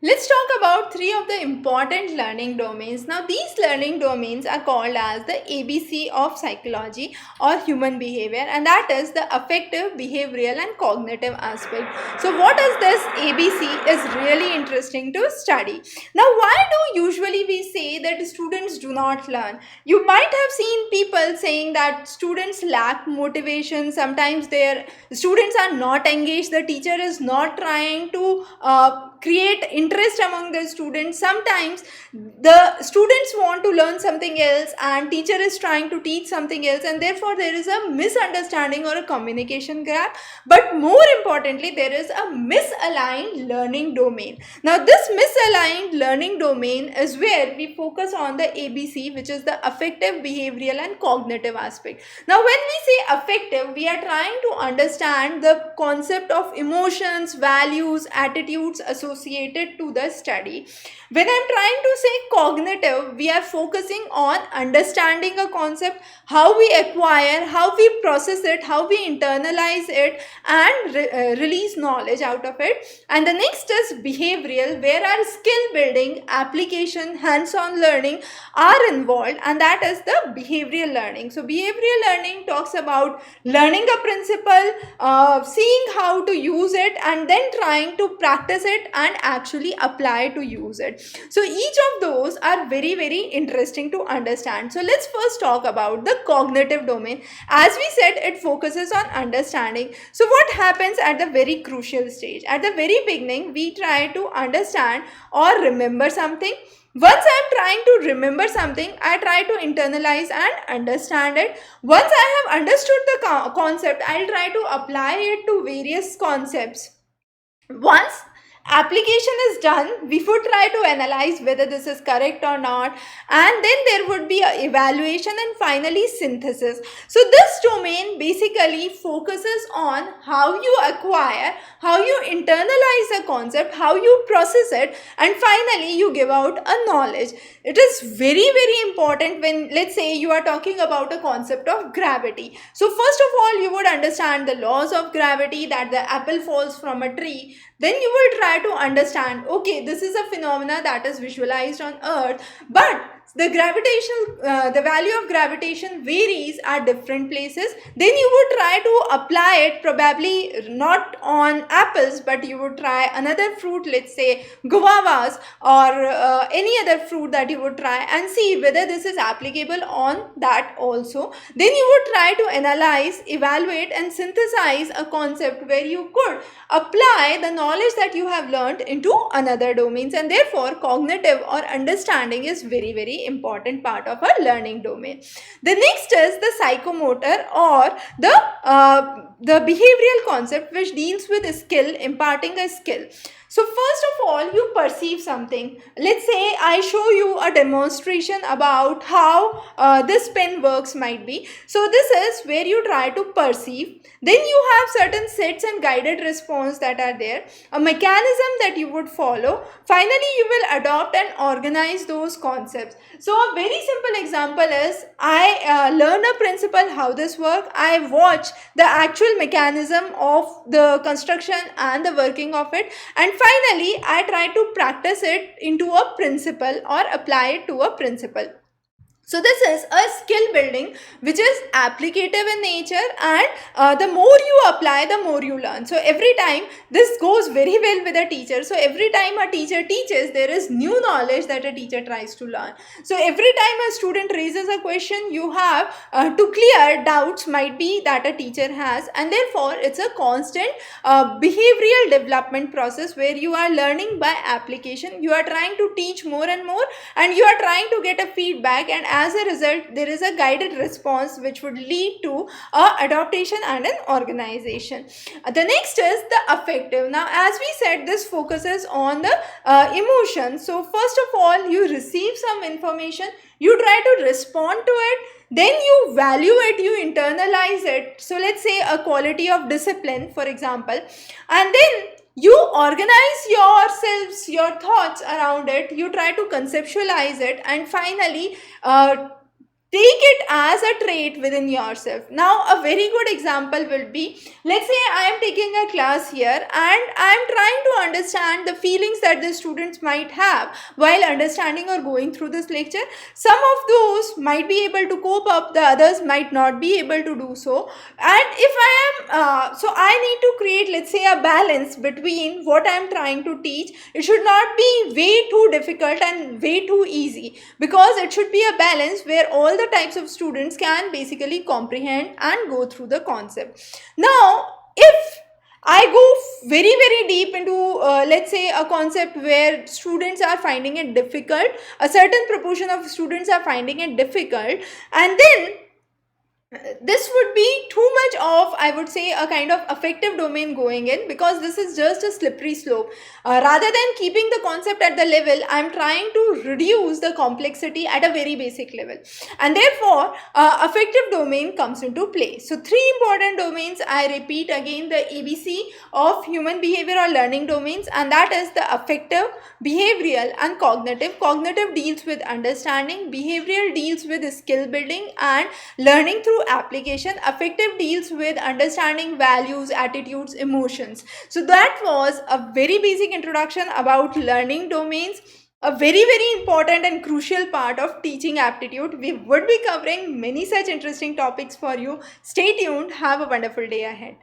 Let's talk about three of the important learning domains. Now, these learning domains are called as the ABC of psychology or human behavior, and that is the affective, behavioral, and cognitive aspect. So, what is this ABC is really interesting to study. Now, why do usually we say that students do not learn? You might have seen people saying that students lack motivation. Sometimes their students are not engaged. The teacher is not trying to create interest among the students. Sometimes the students want to learn something else and teacher is trying to teach something else, and therefore there is a misunderstanding or a communication gap. But more importantly, there is a misaligned learning domain. Now this misaligned learning domain is where we focus on the ABC, which is the affective, behavioral, and cognitive aspect. Now when we say affective, we are trying to understand the concept of emotions, values, attitudes associated to the study. When I'm trying to say cognitive, we are focusing on understanding a concept, how we acquire, how we process it, how we internalize it, and release knowledge out of it. And the next is behavioral, where our skill building, application, hands-on learning are involved, and that is the behavioral learning. So behavioral learning talks about learning a principle, seeing how to use it, and then trying to practice it and actually apply to use it. So each of those are very, very interesting to understand. So let's first talk about the cognitive domain. As we said, it focuses on understanding. So what happens at the very crucial stage? At the very beginning, we try to understand or remember something. Once I'm trying to remember something, I try to internalize and understand it. Once I have understood the concept, I'll try to apply it to various concepts. Once application is done, we would try to analyze whether this is correct or not, and then there would be a evaluation and finally synthesis. So this domain basically focuses on how you acquire, how you internalize a concept, how you process it, and finally you give out a knowledge. It is very, very important when, let's say, you are talking about a concept of gravity. So first of all, you would understand the laws of gravity, that the apple falls from a tree. Then you will try to understand, okay, this is a phenomena that is visualized on earth, but the value of gravitation varies at different places. Then you would try to apply it, probably not on apples, but you would try another fruit, let's say guavas or any other fruit that you would try, and see whether this is applicable on that also. Then you would try to analyze, evaluate, and synthesize a concept where you could apply the knowledge that you have learned into another domains, and therefore cognitive or understanding is very, very important part of our learning domain. The next is the psychomotor or the behavioral concept, which deals with a skill, imparting a skill. So first of all, you perceive something. Let's say I show you a demonstration about how this pen works might be. So this is where you try to perceive. Then you have certain sets and guided response that are there, a mechanism that you would follow. Finally, you will adopt and organize those concepts. So a very simple example is, I learn a principle, how this works. I watch the actual mechanism of the construction and the working of it, and finally I try to practice it into a principle or apply it to a principle. So this is a skill building which is applicative in nature, and the more you apply, the more you learn. So every time, this goes very well with a teacher. So every time a teacher teaches, there is new knowledge that a teacher tries to learn. So every time a student raises a question, you have to clear doubts might be that a teacher has, and therefore it's a constant behavioral development process where you are learning by application. You are trying to teach more and more, and you are trying to get a feedback, and as a result, there is a guided response which would lead to adaptation and an organization. The next is the affective. Now, as we said, this focuses on the emotions. So first of all, you receive some information, you try to respond to it, then you value it, you internalize it. So let's say a quality of discipline, for example, and then you organize yourselves, your thoughts around it, you try to conceptualize it, and finally take it as a trait within yourself. Now a very good example will be, let's say I am taking a class here and I am trying to understand the feelings that the students might have while understanding or going through this lecture. Some of those might be able to cope up, the others might not be able to do so. And if I am so I need to create, let's say, a balance between what I am trying to teach. It should not be way too difficult and way too easy, because it should be a balance where all the types of students can basically comprehend and go through the concept. Now if I go very deep into let's say a concept where students are finding it difficult, a certain proportion of students are finding it difficult, and then this would be too much of, I would say, a kind of affective domain going in, because this is just a slippery slope. Rather than keeping the concept at the level, I'm trying to reduce the complexity at a very basic level, and therefore affective domain comes into play. So three important domains, I repeat again, the ABC of human behavior or learning domains, and that is the affective, behavioral and cognitive. Cognitive deals with understanding, behavioral deals with skill building and learning through application, affective deals with understanding values, attitudes, emotions. So that was a very basic introduction about learning domains, a very important and crucial part of teaching aptitude. We would be covering many such interesting topics for you. Stay tuned. Have a wonderful day ahead.